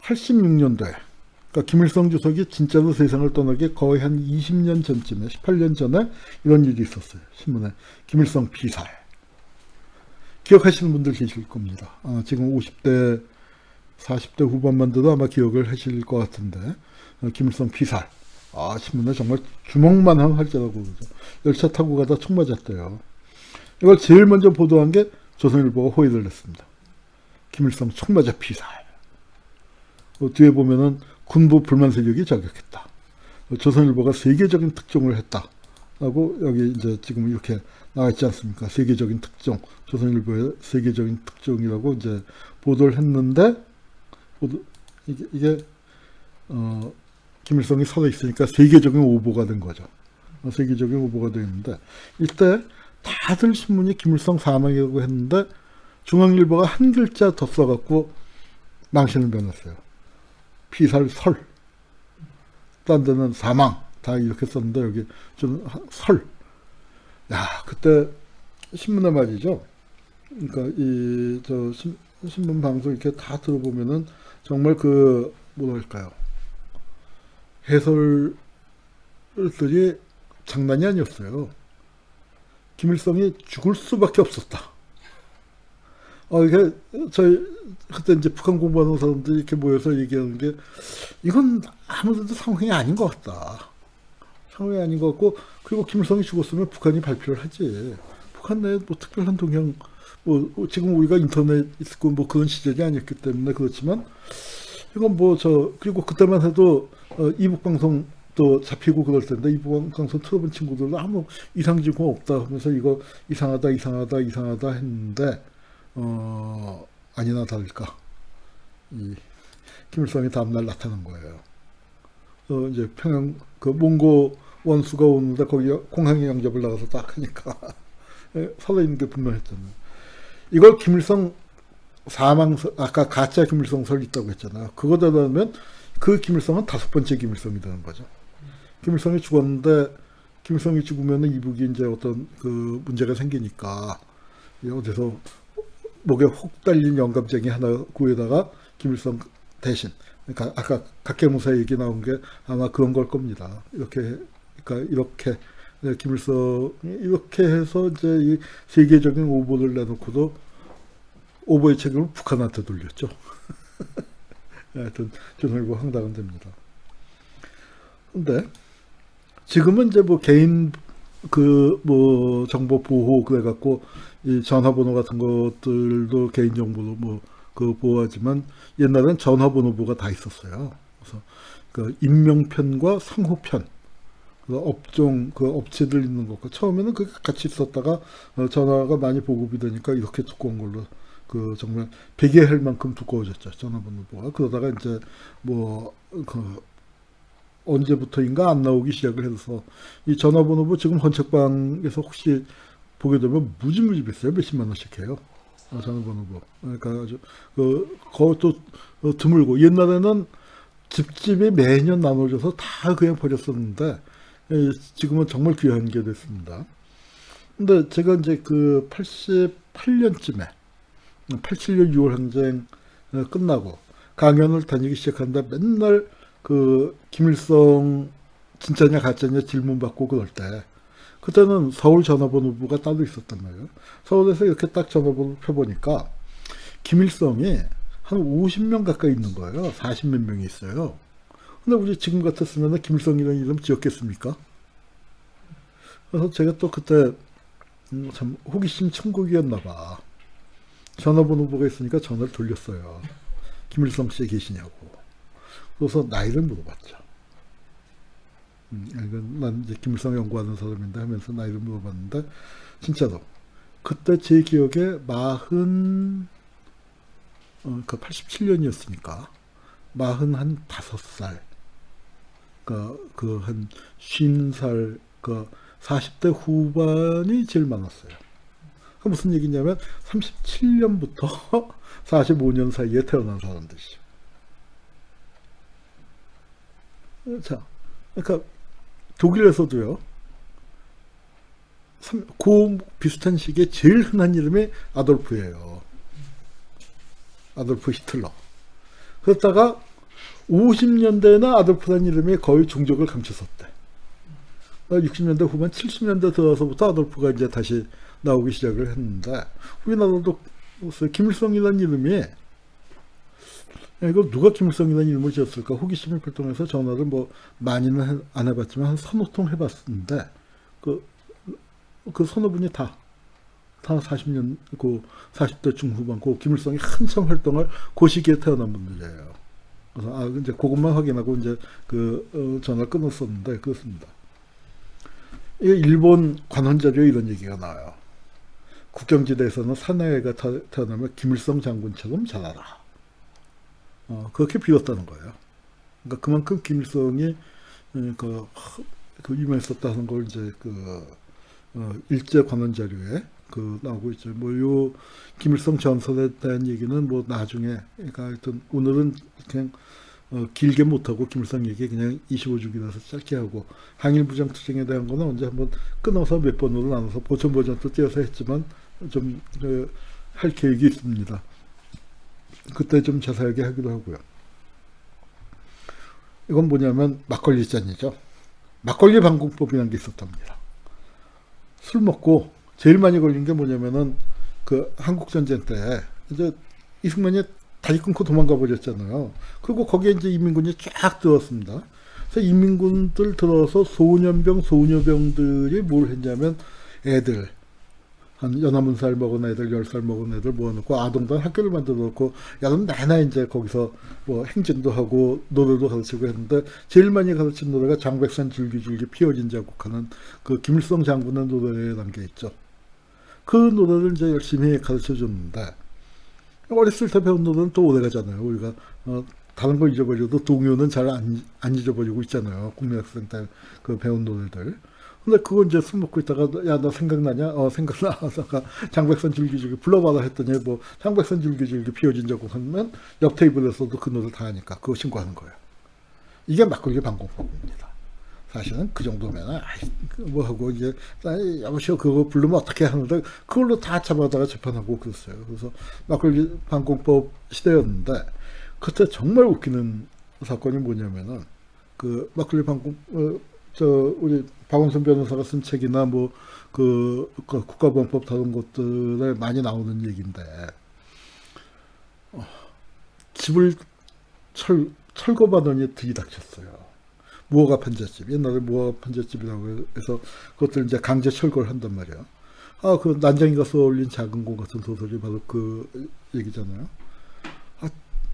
86년도에 그러니까 김일성 주석이 진짜로 세상을 떠나기 거의 한 20년 전쯤에 18년 전에 이런 일이 있었어요. 신문에 김일성 피살. 기억하시는 분들 계실 겁니다. 지금 50대 40대 후반만 돼도 아마 기억을 하실 것 같은데 김일성 피살. 신문에 정말 주먹만 한 활자라고 그러죠. 열차 타고 가다 총 맞았대요. 이걸 제일 먼저 보도한 게 조선일보가 호의를 냈습니다. 김일성 총 맞아 피살. 뒤에 보면은 군부 불만 세력이 저격했다. 조선일보가 세계적인 특종을 했다라고 여기 이제 지금 이렇게 나와 있지 않습니까? 세계적인 특종, 조선일보의 세계적인 특종이라고 이제 보도를 했는데 이게 김일성이 서져 있으니까 세계적인 오보가 된 거죠. 세계적인 오보가 되었는데 이때 다들 신문이 김일성 사망이라고 했는데 중앙일보가 한 글자 더 써갖고 망신을 변했어요. 피살 설. 딴 데는 사망. 다 이렇게 썼는데 여기 좀 설. 그때 신문에 말이죠. 그러니까 신문 방송 이렇게 다 들어보면은 정말 뭐랄까요. 해설들이 장난이 아니었어요. 김일성이 죽을 수밖에 없었다. 이게 그때 이제 북한 공부하는 사람들이 이렇게 모여서 얘기하는 게 이건 아무래도 상황이 아닌 것 같다. 상황이 아닌 것 같고 그리고 김일성이 죽었으면 북한이 발표를 하지. 북한 내에 뭐 특별한 동향 지금 우리가 인터넷 있고 뭐 그런 시절이 아니었기 때문에 그렇지만 이건 그리고 그때만 해도 이북 방송 또 잡히고 그럴 텐데 이북 방송 틀어본 친구들도 아무 이상 증거 없다 하면서 이거 이상하다 했는데 아니나 다를까 이 김일성이 다음날 나타난 거예요. 이제 평양 몽고 원수가 오는데 거기 공항에 영접을 나가서 딱 하니까 살아있는 게 분명했잖아요. 이걸 김일성 사망설, 아까 가짜 김일성설 있다고 했잖아요. 그거 대하면 그 김일성은 5번째 김일성이 되는 거죠. 김일성이 죽었는데 김일성이 죽으면 이북이 이제 어떤 문제가 생기니까 어디서 목에 혹 달린 영감쟁이 하나 구해다가 김일성 대신 그러니까 아까 각계무사 얘기 나온 게 아마 그런 걸 겁니다. 그러니까 이렇게 김일성 이렇게 해서 이제 이 세계적인 오보를 내놓고도 오보의 책임을 북한한테 돌렸죠. 하여튼 조선일보 황당은 됩니다. 근데 지금은 이제 개인 정보 보호 그래갖고 이 전화번호 같은 것들도 개인정보로 보호하지만 옛날엔 전화번호부가 다 있었어요. 그래서 임명편과 상호편 업종 업체들 있는 것과 처음에는 그게 같이 있었다가 전화가 많이 보급이 되니까 이렇게 두꺼운 걸로 정말 베개 할 만큼 두꺼워졌죠. 전화번호부가. 그러다가 이제 언제부터인가 안 나오기 시작을 해서 이 전화번호부 지금 헌책방에서 혹시 보게 되면 무지 비싸요. 몇십만 원씩 해요. 전화번호부. 그러니까 아주 그것도 드물고 옛날에는 집집이 매년 나눠줘서 다 그냥 버렸었는데 지금은 정말 귀한 게 됐습니다. 근데 제가 이제 88년쯤에 87년 6월 항쟁 끝나고 강연을 다니기 시작한다. 맨날 김일성 진짜냐 가짜냐 질문 받고 그럴 때 그때는 서울 전화번호부가 따로 있었단 말이에요. 서울에서 이렇게 딱 전화번호 펴보니까 김일성이 한 50명 가까이 있는 거예요. 40몇 명이 있어요. 근데 우리 지금 같았으면 김일성이라는 이름 지었겠습니까? 그래서 제가 또 그때 참 호기심 천국이었나 봐. 전화번호부가 있으니까 전화를 돌렸어요. 김일성 씨 계시냐고. 그래서 나이를 물어봤죠. 난 이제 김일성 연구하는 사람인데 하면서 나이를 물어봤는데 진짜로 그때 제 기억에 87년이었으니까 45살 한 50살 40대 후반이 제일 많았어요. 무슨 얘기냐면 37년부터 45년 사이에 태어난 사람들이죠. 자, 그러니까 독일에서도요. 비슷한 시기에 제일 흔한 이름이 아돌프예요. 아돌프 히틀러. 그러다가 50년대에는 아돌프라는 이름이 거의 종족을 감췄었대. 60년대 후반 70년대 들어서부터 아돌프가 이제 다시 나오기 시작을 했는데, 우리나라도 김일성이라는 이름이, 이거 누가 김일성이라는 이름을 지었을까 호기심을 발동해서 전화를 뭐 많이는 안 해봤지만 한 서너 통 해봤는데, 그 서너 분이 다 40년, 40대 중후반, 김일성이 한참 활동을 그 시기에 태어난 분들이에요. 그래서, 이제 그것만 확인하고 이제 전화를 끊었었는데, 그렇습니다. 이게 일본 관원 자료에 이런 얘기가 나와요. 국경지대에서는 사내가 태어나면 김일성 장군처럼 자라라. 그렇게 빌었다는 거예요. 그러니까 그만큼 김일성이 유명했었다는 걸 이제 일제 관원 자료에 나오고 있죠. 요 김일성 전설에 대한 얘기는 뭐 나중에, 그러니까 하여튼 오늘은 그냥 길게 못하고 김일성 얘기 그냥 25주기라서 짧게 하고, 항일부장투쟁에 대한 거는 언제 한번 끊어서 몇 번으로 나눠서 보천 버전도 띄어서 했지만 좀 할 계획이 있습니다. 그때 좀 자세하게 하기도 하고요. 이건 뭐냐면 막걸리 잔이죠. 막걸리 방공법이라는 게 있었답니다. 술 먹고 제일 많이 걸린 게 뭐냐면은 한국전쟁 때 이제 이승만이 다리 끊고 도망가 버렸잖아요. 그리고 거기에 이제 인민군이 쫙 들어왔습니다. 그래서 인민군들 들어서 소년병들이 뭘 했냐면, 애들 한 연하문살 먹은 애들, 10살 먹은 애들 모아놓고 아동단 학교를 만들어 놓고, 야는 내내 이제 거기서 뭐 행진도 하고 노래도 가르치고 했는데, 제일 많이 가르친 노래가 장백산 줄기줄기 피어진 자국하는 김일성 장군의 노래라는 게 있죠. 그 노래를 이제 열심히 가르쳐 줬는데, 어렸을 때 배운 노래는 또 오래가잖아요. 우리가 다른 거 잊어버려도 동요는 잘 안 잊어버리고 있잖아요. 국민학생 때 배운 노래들. 근데 그거 이제 술 먹고 있다가, 야, 너 생각나냐? 생각나. 하다가 장백산 줄기줄기 불러봐라 했더니, 뭐 장백산 줄기줄기 피어진 자국 하면 옆 테이블에서도 그 노래 다 하니까 그거 신고하는 거예요. 이게 막걸리 방공법입니다. 사실은 그 정도면 뭐 하고 이제, 여보시오 그거 부르면 어떻게 하는데, 그걸로 다 잡아다가 재판하고 그랬어요. 그래서 막걸리 방공법 시대였는데, 그때 정말 웃기는 사건이 뭐냐면은, 막걸리 방공 우리 박원순 변호사가 쓴 책이나 뭐 국가보안법 다룬 것들에 많이 나오는 얘기인데, 집을 철거반원이 들이닥쳤어요. 무허가 판잣집, 옛날에 무허가 판잣집이라고 해서 그것들 이제 강제 철거를 한단 말이야. 난장이가 써올린 작은 공 같은 소설이 바로 그 얘기잖아요.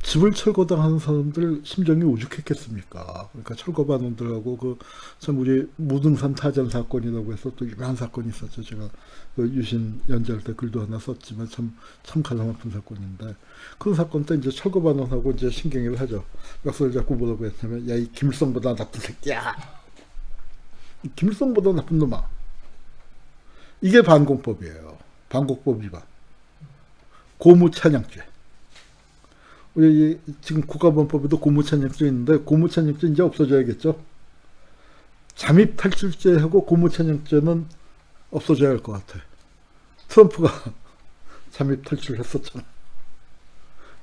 집을 철거당하는 사람들 심정이 오죽했겠습니까? 그러니까 철거반원들하고 참 우리 무등산 타전 사건이라고 해서 또 유명한 사건이 있었죠. 제가 유신 연재할 때 글도 하나 썼지만 참 가슴 아픈 사건인데, 그 사건 때 이제 철거반원하고 이제 신경을 하죠. 역사를 자꾸 뭐라고 했냐면, 야, 이 김일성보다 나쁜 새끼야. 김일성보다 나쁜 놈아. 이게 반공법이에요. 반공법 위반. 고무찬양죄. 우리 지금 국가보안법에도 고무찬양죄 있는데, 고무찬양죄 이제 없어져야겠죠. 잠입탈출죄하고 고무찬양죄는 없어져야 할 것 같아. 트럼프가 잠입탈출했었잖아.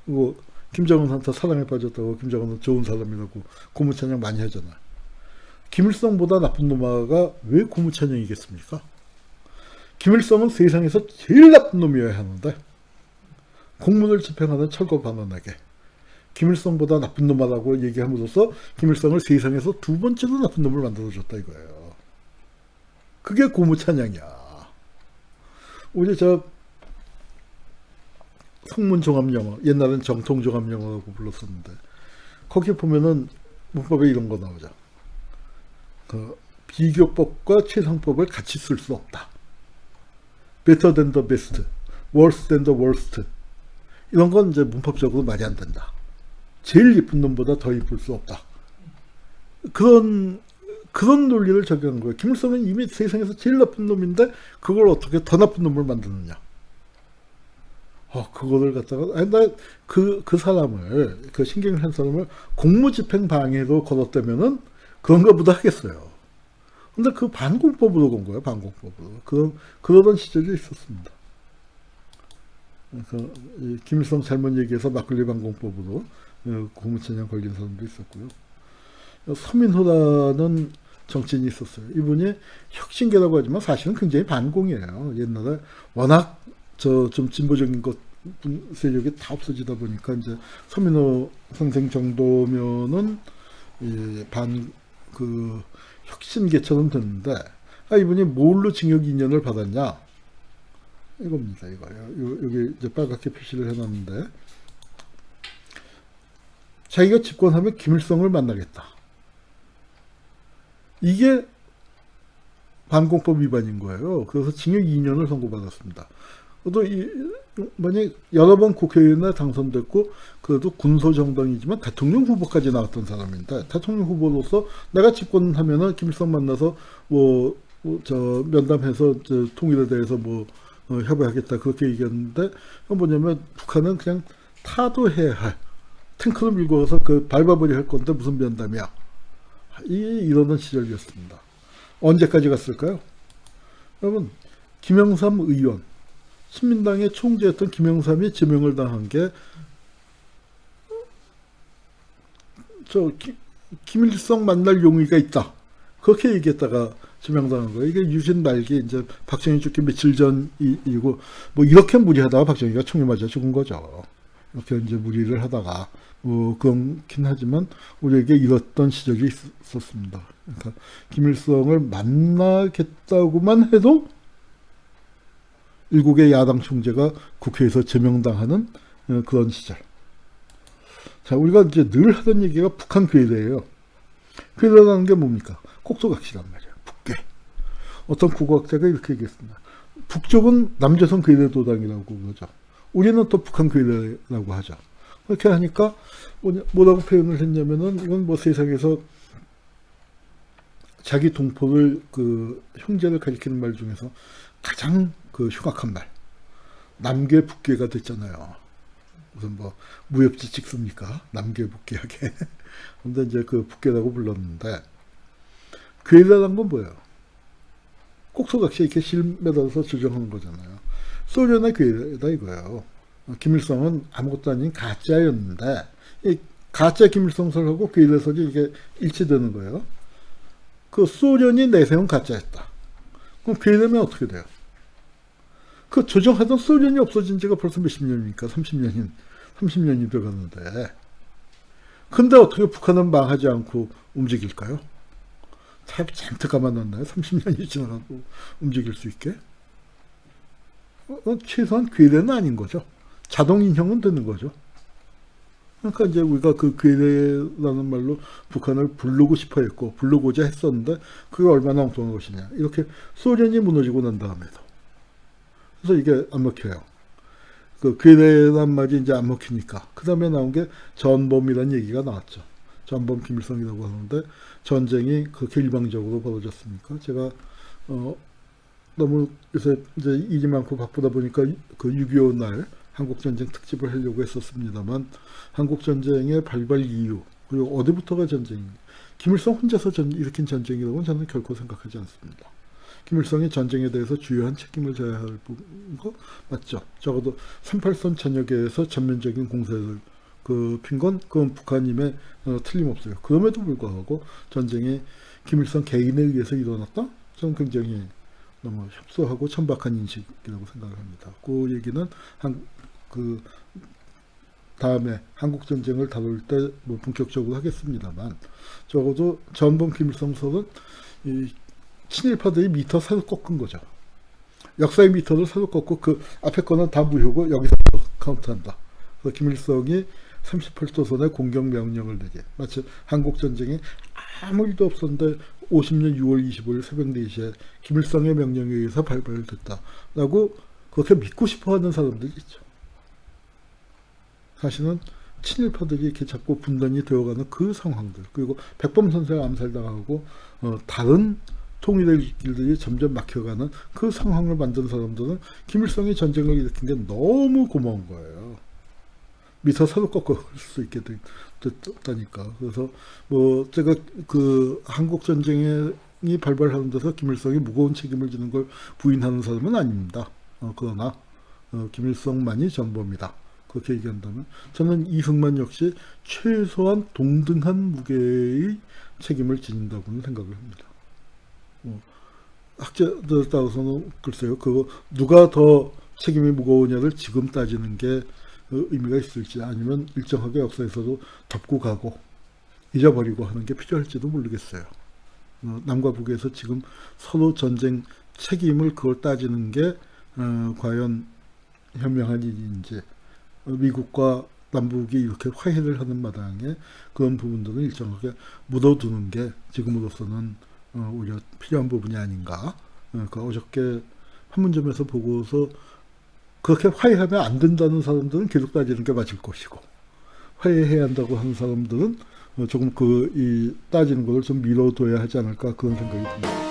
그리고 김정은한테 사랑에 빠졌다고, 김정은은 좋은 사람이라고 고무찬양 많이 하잖아. 김일성보다 나쁜 놈아가 왜 고무찬양이겠습니까? 김일성은 세상에서 제일 나쁜 놈이어야 하는데, 공문을 집행하는 철거반원에게 김일성보다 나쁜 놈이라고 얘기함으로써 김일성을 세상에서 두 번째로 나쁜 놈을 만들어줬다 이거예요. 그게 고무찬양이야. 우리 성문종합영어, 옛날엔 정통종합영어라고 불렀었는데, 거기 보면은 문법에 이런 거 나오죠. 비교법과 최상법을 같이 쓸 수 없다. Better than the best, worse than the worst. 이런 건 이제 문법적으로 말이 안 된다. 제일 예쁜 놈보다 더 예쁠 수 없다. 그런 논리를 적용한 거예요. 김일성은 이미 세상에서 제일 나쁜 놈인데, 그걸 어떻게 더 나쁜 놈을 만드느냐. 그거를 갖다가, 그 사람을, 신경을 한 사람을 공무집행 방해로 걸었다면은 그런가 보다 하겠어요. 근데 반공법으로 건 거예요, 반공법으로. 그러던 시절이 있었습니다. 김일성 잘못 얘기해서 막걸리 방공법으로 고무천장 걸린 사람도 있었고요. 서민호라는 정치인이 있었어요. 이분이 혁신계라고 하지만 사실은 굉장히 반공이에요. 옛날에 워낙 좀 진보적인 것 세력이 다 없어지다 보니까 이제 서민호 선생 정도면은 그 혁신계처럼 됐는데, 이분이 뭘로 징역 2년을 받았냐? 이겁니다, 이거요. 여기 이제 빨갛게 표시를 해놨는데, 자기가 집권하면 김일성을 만나겠다. 이게 반공법 위반인 거예요. 그래서 징역 2년을 선고받았습니다. 또 만약 여러 번 국회의원에 당선됐고, 그래도 군소정당이지만 대통령 후보까지 나왔던 사람인데, 대통령 후보로서 내가 집권하면은 김일성 만나서 면담해서 통일에 대해서 협의하겠다 그렇게 얘기했는데, 뭐냐면 북한은 그냥 타도해야 할 탱크를 밀고 와서 밟아버리 할 건데 무슨 면담이야. 이러는 시절이었습니다. 언제까지 갔을까요? 여러분, 김영삼 의원, 신민당의 총재였던 김영삼이 제명을 당한 게 김일성 만날 용의가 있다. 그렇게 얘기했다가 제명당한 거예요. 이게 유신 말기 이제 박정희 죽기 며칠 전이고 이렇게 무리하다가 박정희가 총에 맞아 죽은 거죠. 이렇게 이제 무리를 하다가 그렇긴 하지만 우리에게 이랬던 시절이 있었습니다. 그러니까 김일성을 만나겠다고만 해도 일국의 야당 총재가 국회에서 제명당하는 그런 시절. 자, 우리가 이제 늘 하던 얘기가 북한 괴뢰예요. 괴뢰라는 게 뭡니까? 꼭두각시란 말이에요. 북괴. 어떤 국어학자가 이렇게 얘기했습니다. 북쪽은 남조선 괴뢰도당이라고 그러죠. 우리는 또 북한 괴뢰라고 하죠. 그렇게 하니까 뭐라고 표현을 했냐면은, 이건 세상에서 자기 동포를 형제를 가리키는 말 중에서 가장 흉악한 말. 남괴 북괴가 됐잖아요. 무슨 무협지 찍습니까? 남괴 북괴하게. 근데 이제 북괴라고 불렀는데, 괴뢰라는 건 뭐예요? 꼭두각시에 이렇게 실매달아서 조정하는 거잖아요. 소련의 괴뢰다 이거예요. 김일성은 아무것도 아닌 가짜였는데, 이 가짜 김일성설하고 괴뢰설이 이게 일치되는 거예요. 소련이 내세운 가짜였다. 그럼 괴뢰면 어떻게 돼요? 조정하던 소련이 없어진 지가 벌써 몇십 년입니까? 30년이 돼가는데. 근데 어떻게 북한은 망하지 않고 움직일까요? 잔뜩 가만놨나요? 30년이 지나가고 움직일 수 있게? 최소한 괴뢰는 아닌 거죠. 자동 인형은 되는 거죠. 그러니까 이제 우리가 괴뢰라는 말로 북한을 부르고 싶어 했고, 부르고자 했었는데, 그게 얼마나 엉뚱한 것이냐. 이렇게 소련이 무너지고 난 다음에도. 그래서 이게 안 먹혀요. 괴뢰란 말이 이제 안 먹히니까. 그 다음에 나온 게 전범이라는 얘기가 나왔죠. 전범 김일성이라고 하는데, 전쟁이 그렇게 일방적으로 벌어졌습니까? 제가, 너무 요새 이제 일이 많고 바쁘다 보니까 6.25 날 한국전쟁 특집을 하려고 했었습니다만, 한국전쟁의 발발 이유, 그리고 어디부터가 전쟁입니까? 김일성 혼자서 일으킨 전쟁이라고는 저는 결코 생각하지 않습니다. 김일성이 전쟁에 대해서 주요한 책임을 져야 할 거 맞죠? 적어도 38선 전역에서 전면적인 공세를 핀 건 그건 북한임에 틀림없어요. 그럼에도 불구하고 전쟁이 김일성 개인에 의해서 일어났다? 저는 굉장히 너무 협소하고 천박한 인식이라고 생각을 합니다. 그 얘기는 다음에 한국전쟁을 다룰 때 본격적으로 하겠습니다만, 적어도 전범 김일성설은 친일파들이 미터 새로 꺾은 거죠. 역사의 미터를 새로 꺾고 앞에 거는 다 무효고 여기서 카운트한다. 그래서 김일성이 38도선의 공격 명령을 내게, 마치 한국전쟁에 아무 일도 없었는데 50년 6월 25일 새벽 4시에 김일성의 명령에 의해서 발발됐다라고 그렇게 믿고 싶어하는 사람들이 있죠. 사실은 친일파들이 이렇게 자꾸 분단이 되어가는 그 상황들, 그리고 백범선생 암살당하고 다른 통일의 길들이 점점 막혀가는 그 상황을 만든 사람들은 김일성이 전쟁을 일으킨 게 너무 고마운 거예요. 미터 새로 꺾을 수 있게 됐다니까. 그래서 제가 한국 전쟁이 발발하는 데서 김일성이 무거운 책임을 지는 걸 부인하는 사람은 아닙니다. 그러나 김일성만이 전범이다. 그렇게 얘기한다면 저는 이승만 역시 최소한 동등한 무게의 책임을 지닌다고는 생각을 합니다. 학자들 따라서는 글쎄요, 그거 누가 더 책임이 무거우냐를 지금 따지는 게 의미가 있을지, 아니면 일정하게 역사에서도 덮고 가고 잊어버리고 하는 게 필요할지도 모르겠어요. 남과 북에서 지금 서로 전쟁 책임을 그걸 따지는 게 과연 현명한 일인지, 미국과 남북이 이렇게 화해를 하는 마당에 그런 부분들은 일정하게 묻어두는 게 지금으로서는 오히려 필요한 부분이 아닌가. 그러니까 어저께 판문점에서 보고서 그렇게 화해하면 안 된다는 사람들은 계속 따지는 게 맞을 것이고, 화해해야 한다고 하는 사람들은 조금 이 따지는 것을 좀 미뤄둬야 하지 않을까, 그런 생각이 듭니다.